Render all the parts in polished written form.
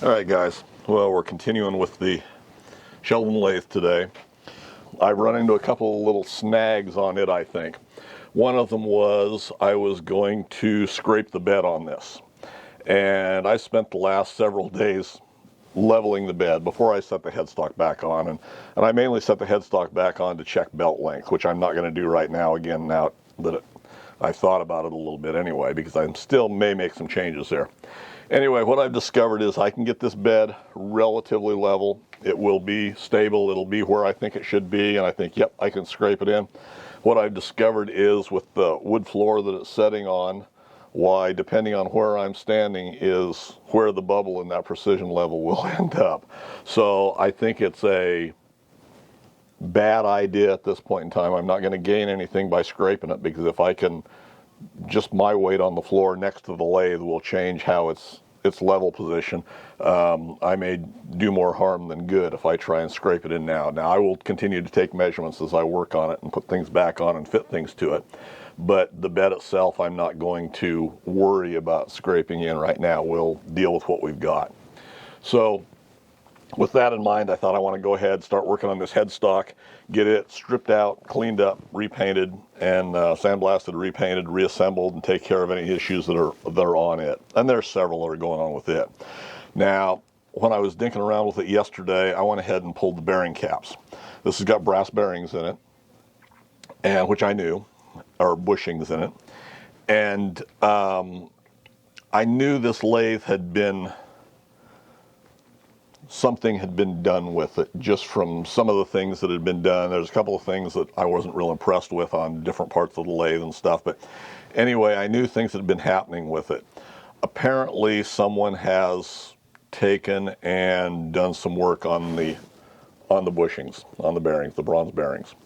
Alright guys, well we're continuing with the Sheldon Lathe today. I've run into a couple of little snags on it, I think. One of them was I was going to scrape the bed on this. And I spent the last several days leveling the bed before I set the headstock back on. And I mainly set the headstock back on to check belt length, which I'm not going to do right now again now that I've thought about it a little bit anyway, because I still may make some changes there. Anyway, what I've discovered is I can get this bed relatively level. It will be stable. It'll be where I think it should be. And I think, yep, I can scrape it in. What I've discovered is with the wood floor that it's setting on, why, depending on where I'm standing, is where the bubble in that precision level will end up. So I think it's a bad idea at this point in time. I'm not going to gain anything by scraping it, because if I can, just my weight on the floor next to the lathe will change how its level position. I may do more harm than good if I try and scrape it in now. Now I will continue to take measurements as I work on it and put things back on and fit things to it. But the bed itself, I'm not going to worry about scraping in right now. We'll deal with what we've got. So with that in mind, I thought I want to go ahead, start working on this headstock, get it stripped out, cleaned up, repainted, and sandblasted, repainted, reassembled, and take care of any issues that are on it. And there's several that are going on with it. Now, when I was dinking around with it yesterday, I went ahead and pulled the bearing caps. This has got brass bearings in it, and which I knew, or bushings in it. And I knew this lathe had been, something had been done with it, just from some of the things that had been done. There's a couple of things that I wasn't real impressed with on different parts of the lathe and stuff, but anyway, I knew things had been happening with it. Apparently someone has taken and done some work on the bushings, on the bearings, the bronze bearings.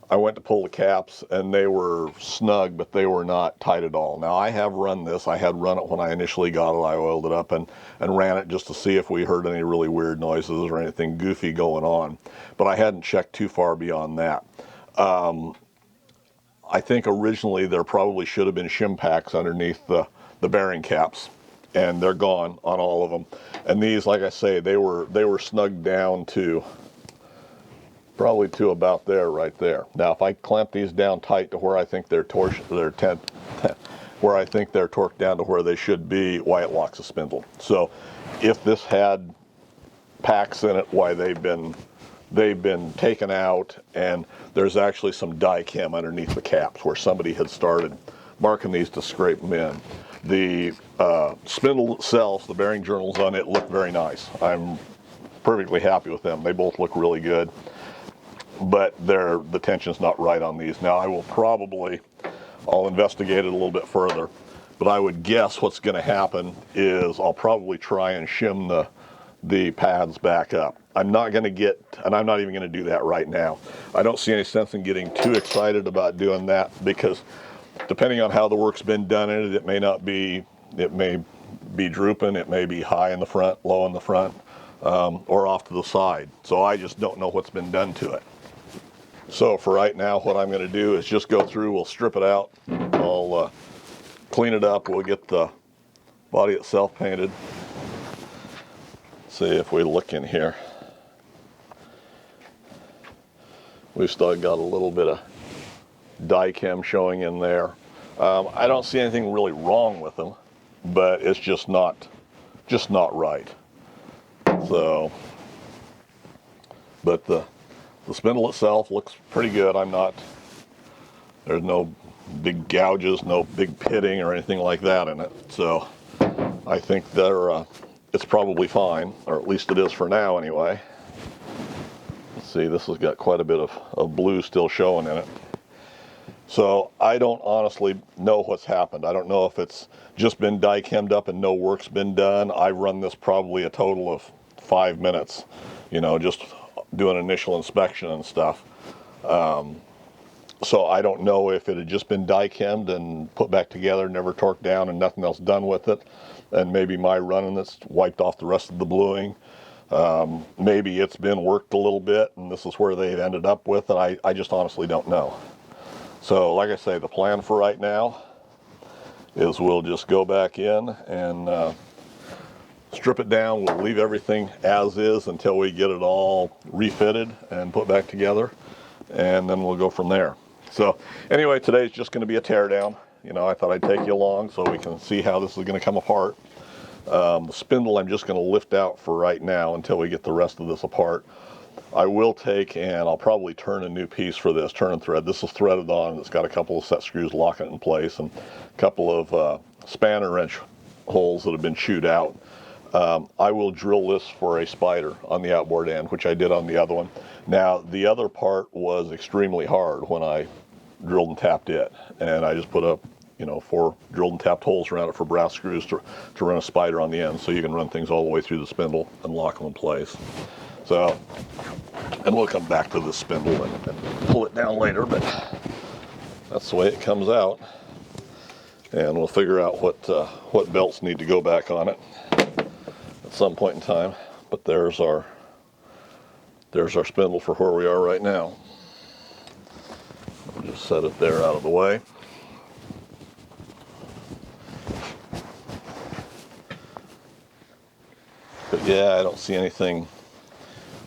I went to pull the caps and they were snug, but they were not tight at all. Now I have run this. I had run it when I initially got it. I oiled it up and ran it just to see if we heard any really weird noises or anything goofy going on. But I hadn't checked too far beyond that. I think originally there probably should have been shim packs underneath the bearing caps, and they're gone on all of them. And these, like I say, they were snugged down to probably to about there, right there. Now, if I clamp these down tight to where I think they're where I think they're torqued down to where they should be, why, it locks the spindle. So, if this had packs in it, why, they've been taken out, and there's actually some die chem underneath the caps where somebody had started marking these to scrape them in. The spindle itself, the bearing journals on it, look very nice. I'm perfectly happy with them. They both look really good. But the tension's not right on these. Now I'll investigate it a little bit further, but I would guess what's going to happen is I'll probably try and shim the pads back up. I'm not going to get, and I'm not even going to do that right now. I don't see any sense in getting too excited about doing that, because depending on how the work's been done in it, it may be drooping, it may be high in the front, low in the front, or off to the side. So I just don't know what's been done to it. So for right now, what I'm going to do is just go through, we'll strip it out, I'll clean it up, we'll get the body itself painted. See if we look in here. We've still got a little bit of die chem showing in there. I don't see anything really wrong with them, but it's just not right. So, but the spindle itself looks pretty good. There's no big gouges, no big pitting or anything like that in it. So I think it's probably fine, or at least it is for now anyway. Let's see, this has got quite a bit of blue still showing in it. So I don't honestly know what's happened. I don't know if it's just been die chemmed up and no work's been done. I've run this probably a total of 5 minutes, just doing initial inspection and stuff. So I don't know if it had just been die chemmed and put back together, never torqued down, and nothing else done with it. And maybe my running that's wiped off the rest of the bluing. Maybe it's been worked a little bit and this is where they've ended up with it. I just honestly don't know. So like I say, the plan for right now is we'll just go back in and strip it down. We'll leave everything as is until we get it all refitted and put back together, and then we'll go from there. So anyway, today's just going to be a teardown. You know, I thought I'd take you along so we can see how this is going to come apart. The spindle I'm just going to lift out for right now until we get the rest of this apart. I will take and I'll probably turn a new piece for this, turn and thread. This is threaded on. It's got a couple of set screws locking it in place and a couple of spanner wrench holes that have been chewed out. I will drill this for a spider on the outboard end, which I did on the other one. Now, the other part was extremely hard when I drilled and tapped it, and I just put up, 4 drilled and tapped holes around it for brass screws to run a spider on the end, so you can run things all the way through the spindle and lock them in place. So, and we'll come back to the spindle and pull it down later, but that's the way it comes out. And we'll figure out what belts need to go back on it at some point in time. But there's our spindle for where we are right now. We'll just set it there out of the way. But yeah, I don't see anything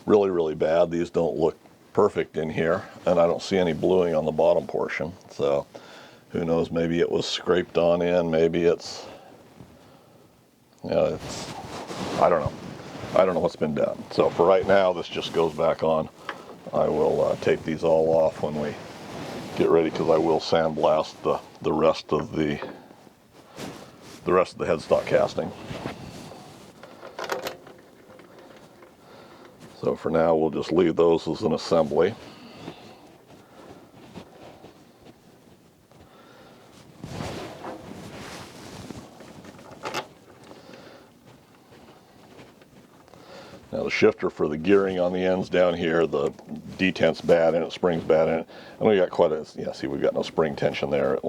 really bad. These don't look perfect in here, and I don't see any bluing on the bottom portion. So who knows, maybe it was scraped on in, maybe it's, I don't know. I don't know what's been done. So for right now, this just goes back on. I will take these all off when we get ready, because I will sandblast the rest of the headstock casting. So for now, we'll just leave those as an assembly. Now the shifter for the gearing on the ends down here, the detent's bad in it, spring's bad in it. And we got quite a, see, we've got no spring tension there. It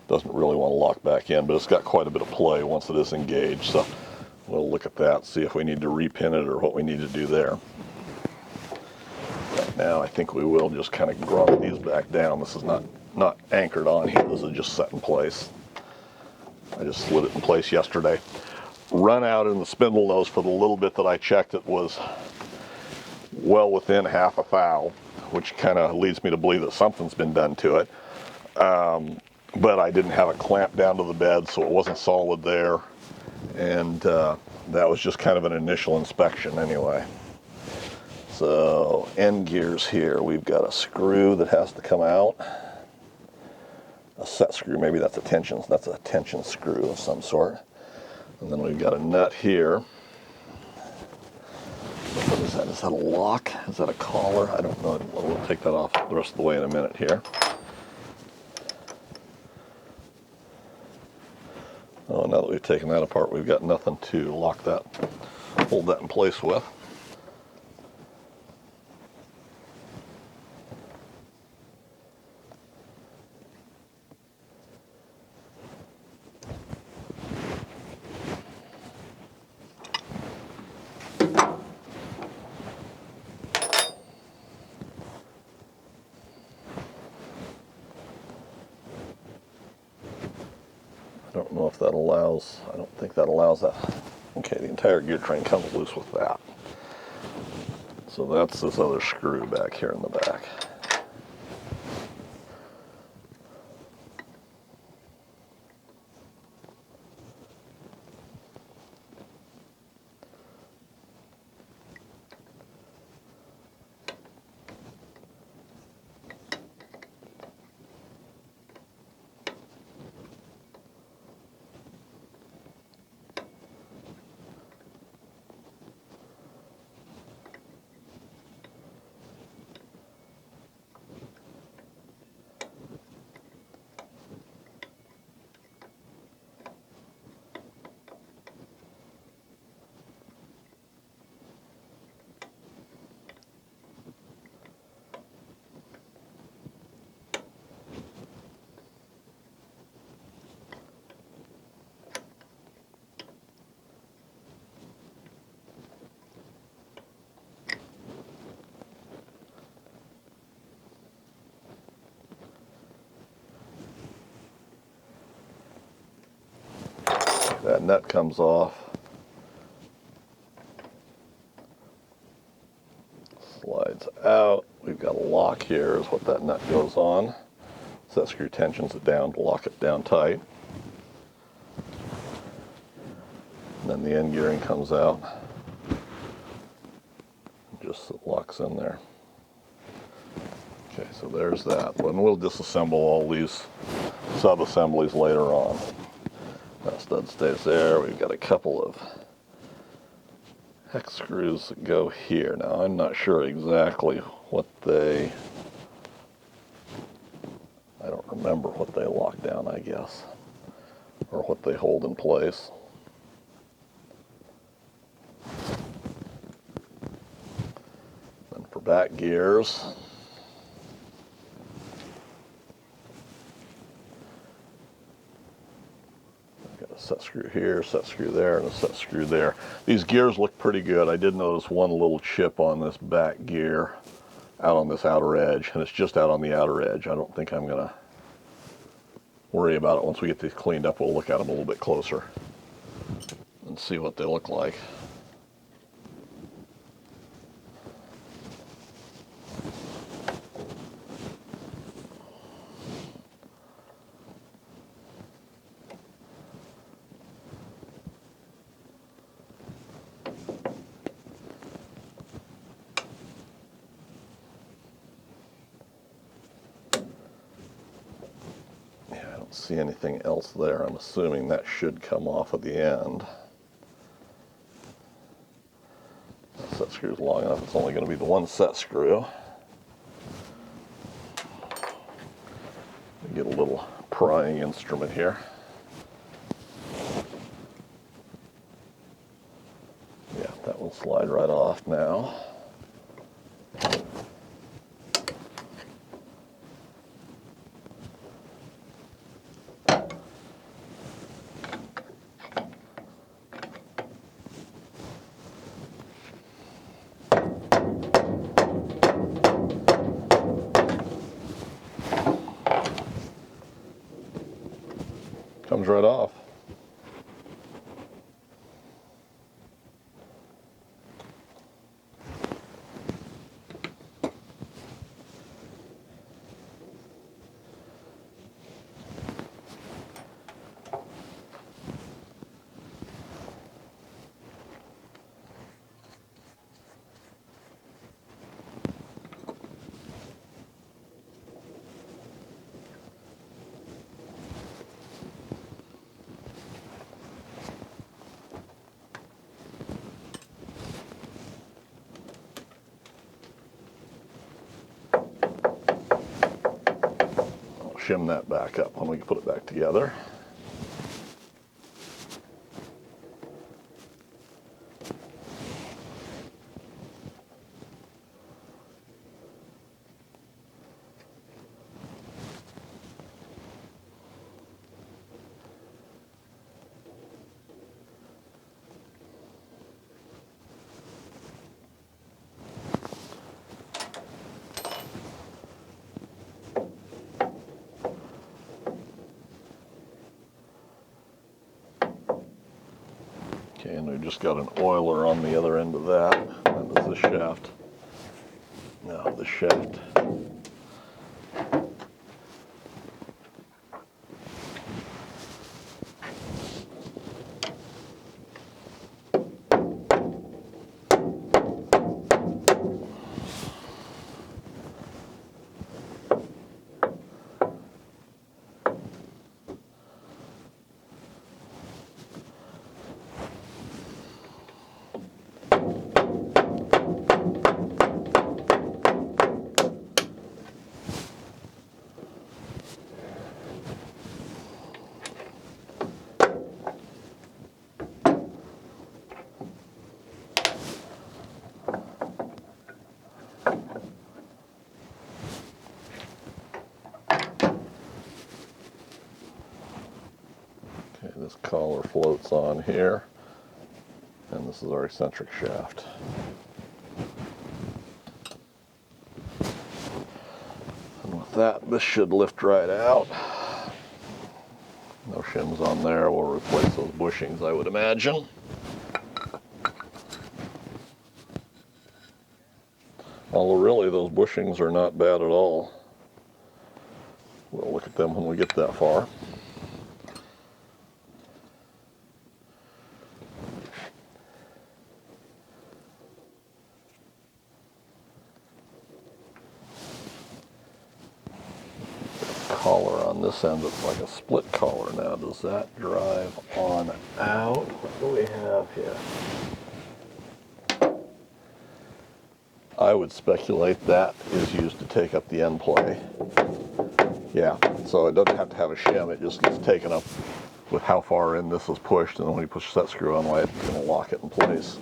doesn't really want to lock back in, but it's got quite a bit of play once it is engaged. So we'll look at that, see if we need to repin it or what we need to do there. Right now, I think we will just kind of grommet these back down. This is not anchored on here. This is just set in place. I just slid it in place yesterday. Run out in the spindle nose for the little bit that I checked, it was well within half a thou, which kind of leads me to believe that something's been done to it. But I didn't have it clamped down to the bed, so it wasn't solid there. And that was just kind of an initial inspection anyway. So end gears here, we've got a screw that has to come out. A set screw, maybe that's a tension screw of some sort. And then we've got a nut here. What is that? Is that a lock? Is that a collar? I don't know. We'll take that off the rest of the way in a minute here. Oh, now that we've taken that apart, we've got nothing to hold that in place with. I don't know if that allows, I don't think that allows that. Okay, the entire gear train comes loose with that. So that's this other screw back here in the back. That nut comes off. Slides out. We've got a lock here is what that nut goes on. So that screw tensions it down to lock it down tight. And then the end gearing comes out. Just locks in there. Okay, so there's that. And we'll disassemble all these sub-assemblies later on. That stud stays there. We've got a couple of hex screws that go here. Now I'm not sure exactly what I don't remember what they lock down, I guess, or what they hold in place. Then for back gears, set screw here, set screw there, and a set screw there. These gears look pretty good. I did notice one little chip on this back gear out on this outer edge, and it's just out on the outer edge. I don't think I'm going to worry about it. Once we get these cleaned up, we'll look at them a little bit closer and see what they look like. See anything else there. I'm assuming that should come off at the end. That set screw is long enough, it's only going to be the one set screw. We get a little prying instrument here. Yeah, that will slide right off now. Comes right off. Shim that back up when we put it back together. Okay, and we've just got an oiler on the other end of that. That is the shaft. Now the shaft. This collar floats on here, and this is our eccentric shaft. And with that, this should lift right out. No shims on there. We'll replace those bushings, I would imagine. Although really those bushings are not bad at all. We'll look at them when we get that far. Collar on this end, it's like a split collar now. Does that drive on out? What do we have here? I would speculate that is used to take up the end play. Yeah, so it doesn't have to have a shim, it just gets taken up with how far in this is pushed, and then when you push that screw on, it's going to lock it in place.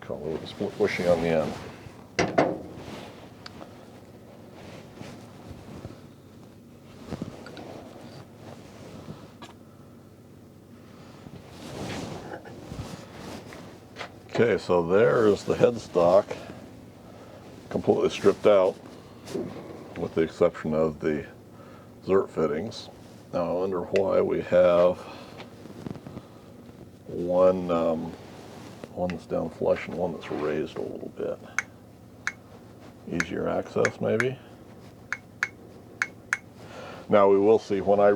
Call it a split bushing on the end. Okay, so there's the headstock, completely stripped out, with the exception of the zert fittings. Now I wonder why we have one that's down flush and one that's raised a little bit. Easier access, maybe. Now we will see when I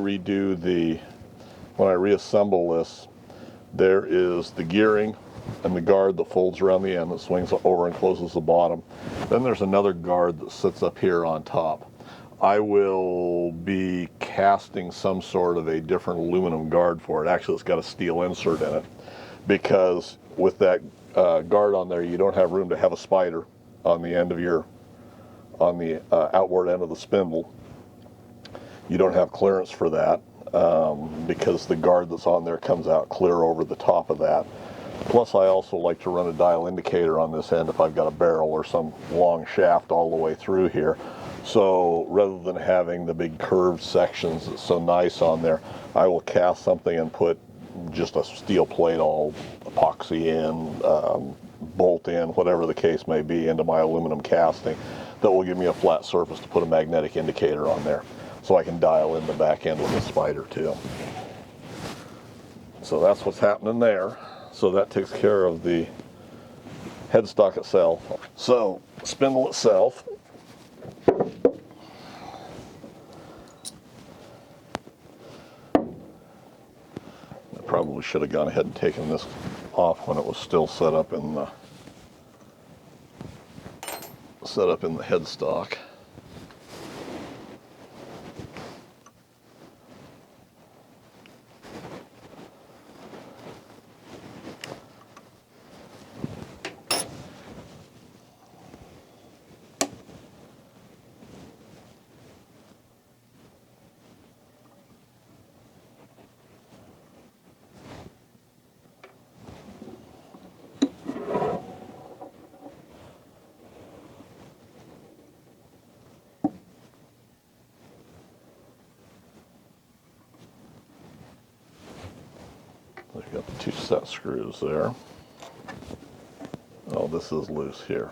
reassemble this, there is the gearing and the guard that folds around the end that swings over and closes the bottom. Then there's another guard that sits up here on top. I will be casting some sort of a different aluminum guard for it. Actually, it's got a steel insert in it, because with that guard on there, you don't have room to have a spider on the end of on the outward end of the spindle. You don't have clearance for that because the guard that's on there comes out clear over the top of that. Plus, I also like to run a dial indicator on this end if I've got a barrel or some long shaft all the way through here. So rather than having the big curved sections that's so nice on there, I will cast something and put just a steel plate all epoxy in, bolt in, whatever the case may be, into my aluminum casting that will give me a flat surface to put a magnetic indicator on there, so I can dial in the back end with a spider too. So that's what's happening there. So that takes care of the headstock itself. So spindle itself. I probably should have gone ahead and taken this off when it was still set up in the headstock. I've got the two set screws there. Oh, this is loose here.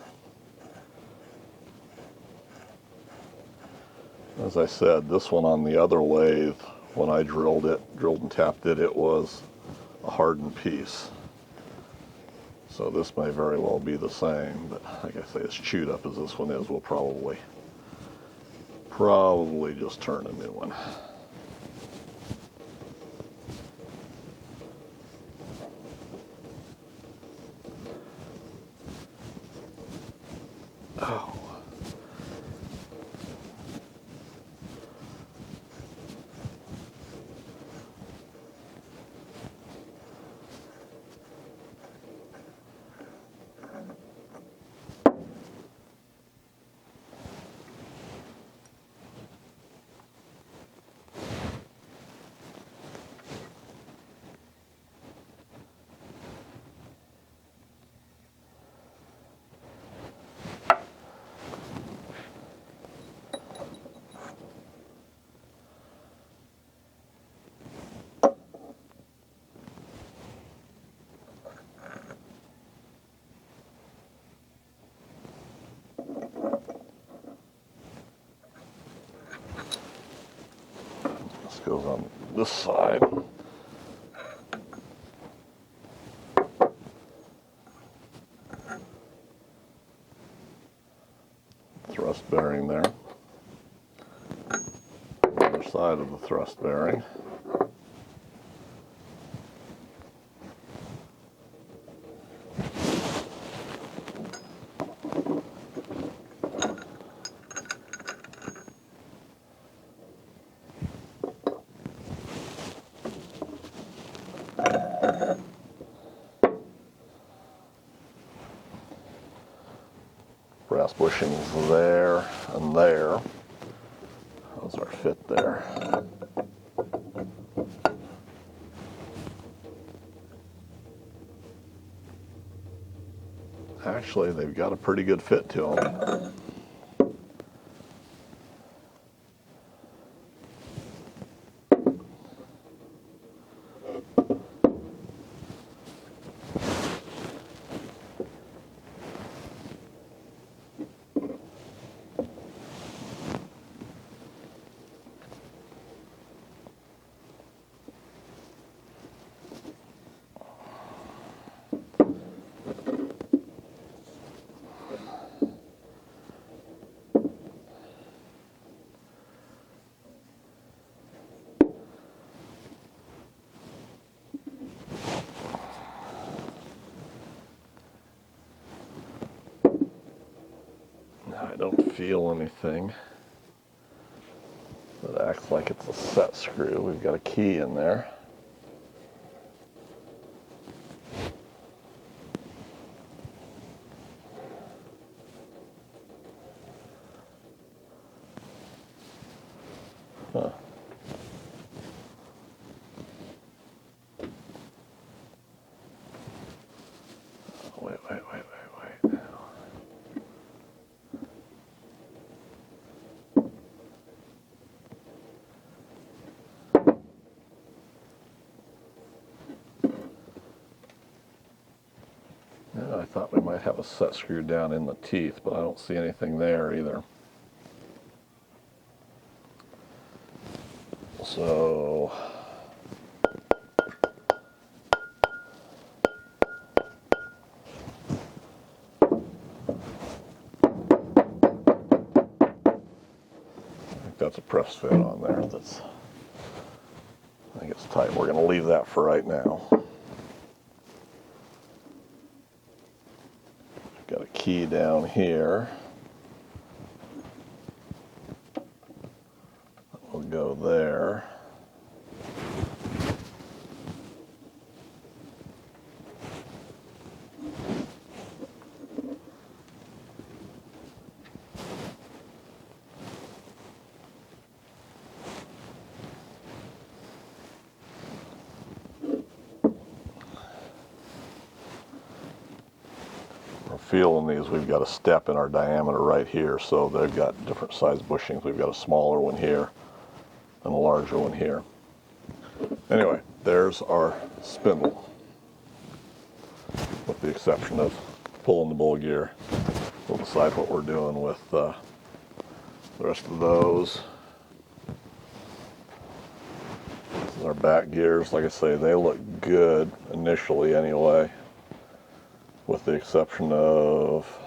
As I said, this one on the other lathe, when I drilled and tapped it, it was a hardened piece. So this may very well be the same, but like I say, as chewed up as this one is, we'll probably just turn a new one. Oh. goes on this side. Thrust bearing there. Other side of the thrust bearing. Brass bushings there and there. Those are fit there. Actually, they've got a pretty good fit to them. I don't feel anything that acts like it's a set screw. We've got a key in there. Huh. Wait. Yeah, I thought we might have a set screw down in the teeth, but I don't see anything there either. So I think that's a press fit on there. I think it's tight. We're going to leave that for right now. Got a key down here. We'll go there. Feeling these, we've got a step in our diameter right here, so they've got different size bushings. We've got a smaller one here and a larger one here. Anyway, there's our spindle, with the exception of pulling the bull gear. We'll decide what we're doing with the rest of those. This is our back gears. Like I say, they look good initially anyway, with the exception of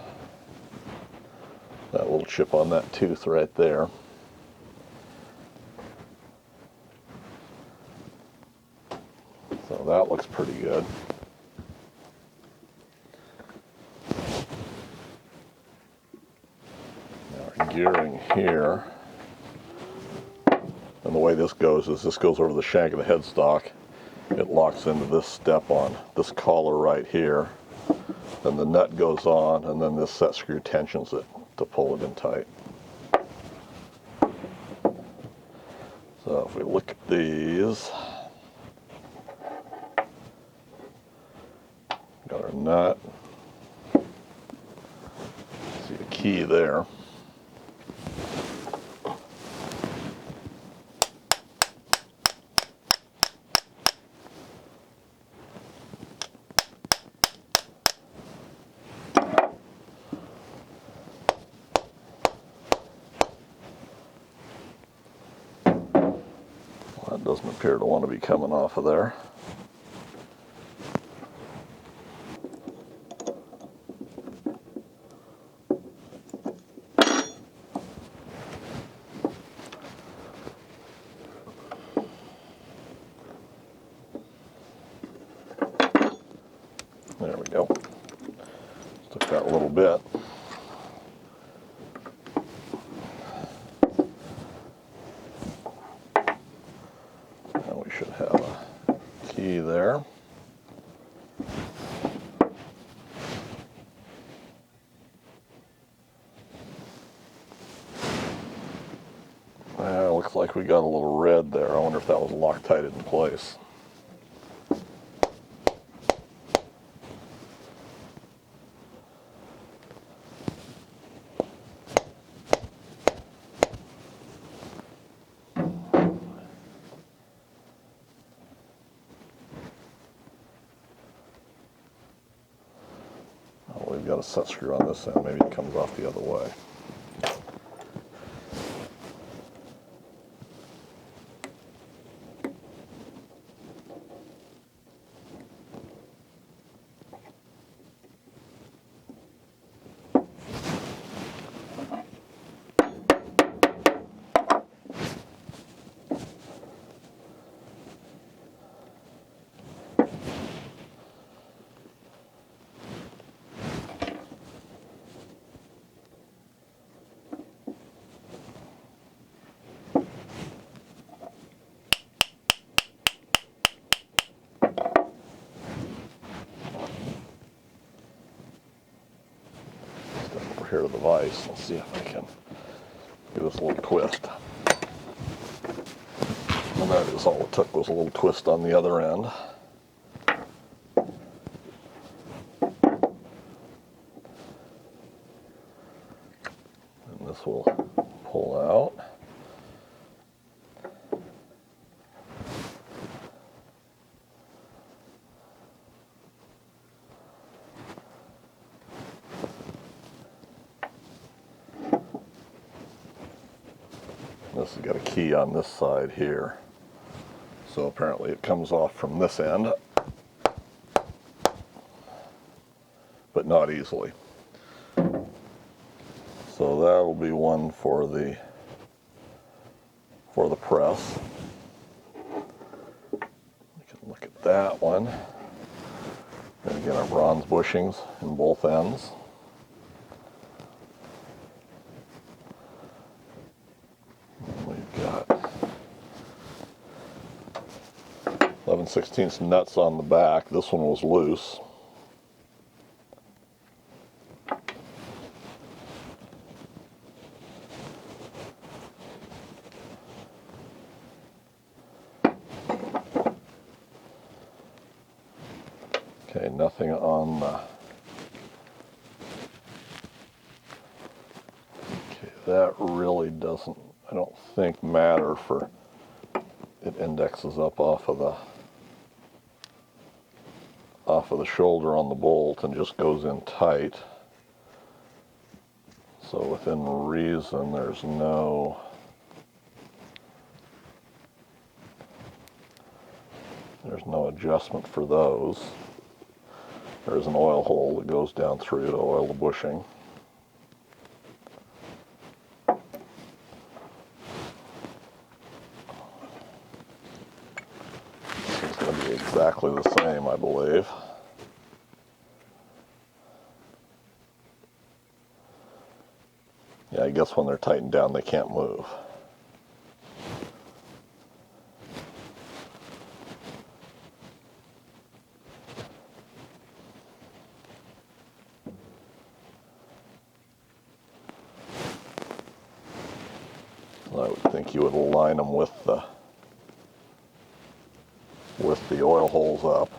that little chip on that tooth right there. So that looks pretty good. Now our gearing here, and the way this goes is this goes over the shank of the headstock. It locks into this step on this collar right here. Then the nut goes on, and then this set screw tensions it to pull it in tight. So if we look at these, got our nut, see a key there. doesn't appear to want to be coming off of there. There we go. Took that a little bit. Now we should have a key there. Looks like we got a little red there. I wonder if that was Loctited in place. We've got a set screw on this end. Maybe it comes off the other way. Here to the vise. Let's see if I can give this a little twist. And that is all it took, was a little twist on the other end. And this will pull out. This has got a key on this side here. So apparently it comes off from this end, but not easily. So that will be one for the press. We can look at that one. And again, our bronze bushings in both ends. We've got 11/16 nuts on the back. This one was loose. Okay, nothing on the... Okay, that really doesn't, I don't think, matter for... It indexes up off of the shoulder on the bolt and just goes in tight. So within reason, there's no adjustment for those. There's an oil hole that goes down through to oil the bushing. This is going to be exactly the same, I believe. Yeah, I guess when they're tightened down, they can't move. I would think you would align them with the oil holes up.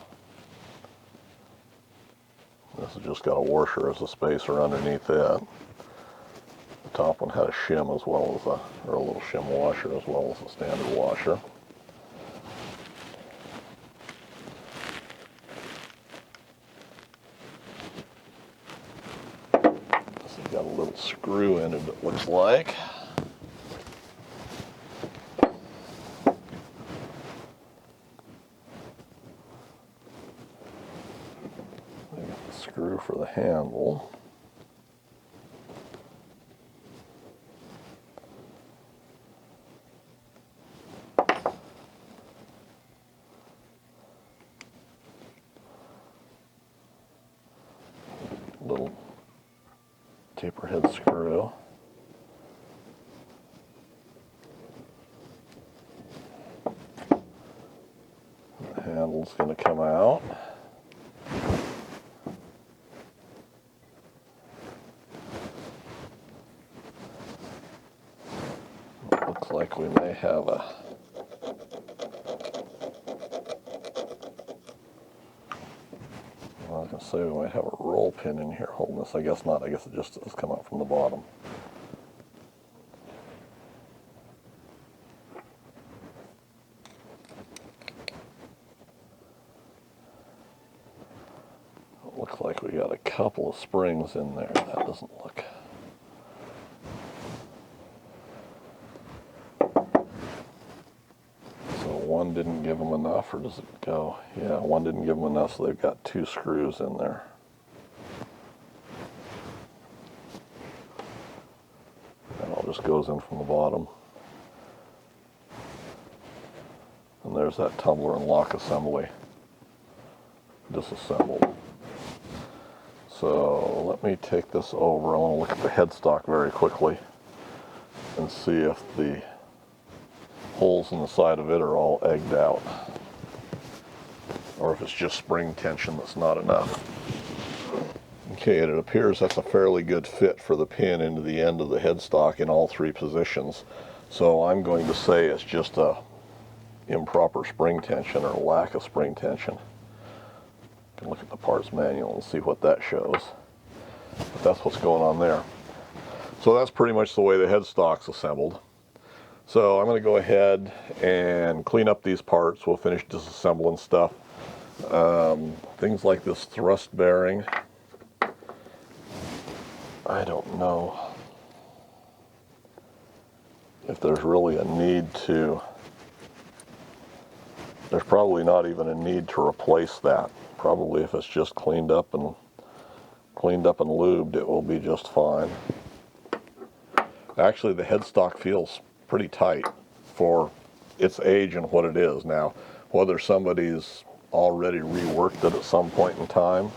This has just got a washer as a spacer underneath it. The top one had a shim as well as a little shim washer as well as a standard washer. This has got a little screw in it, it looks like. the handle. Little taper head screw. The handle's going to come out. Looks like we may have a I was going to say we might have a roll pin in here holding this. I guess not. I guess it just does come out from the bottom. It looks like we got a couple of springs in there. That doesn't look... One didn't give them enough, or does it go? Yeah, one didn't give them enough, so they've got 2 screws in there. And it all just goes in from the bottom. And there's that tumbler and lock assembly disassembled. So let me take this over. I want to look at the headstock very quickly and see if the holes in the side of it are all egged out, or if it's just spring tension that's not enough. Okay, and it appears that's a fairly good fit for the pin into the end of the headstock in all 3 positions. So I'm going to say it's just a improper spring tension or lack of spring tension. You can look at the parts manual and see what that shows. But that's what's going on there. So that's pretty much the way the headstock's assembled. So I'm going to go ahead and clean up these parts. We'll finish disassembling stuff. Things like this thrust bearing. I don't know if there's really a need to... There's probably not even a need to replace that. Probably if it's just cleaned up and lubed, it will be just fine. Actually, the headstock feels pretty tight for its age and what it is. Now, whether somebody's already reworked it at some point in time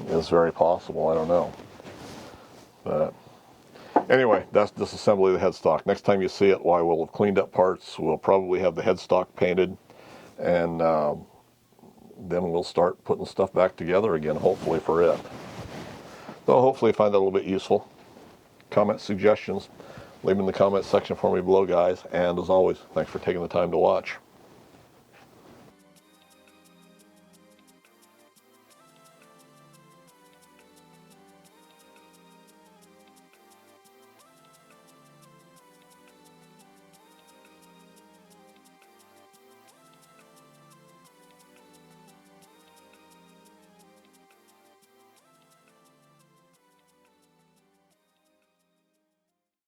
is very possible. I don't know. But anyway, that's disassembly of the headstock. Next time you see it, why, we'll have cleaned up parts. We'll probably have the headstock painted, and then we'll start putting stuff back together again, hopefully for it. So hopefully you find that a little bit useful. Comment, suggestions, leave them in the comment section for me below, guys. And as always, thanks for taking the time to watch.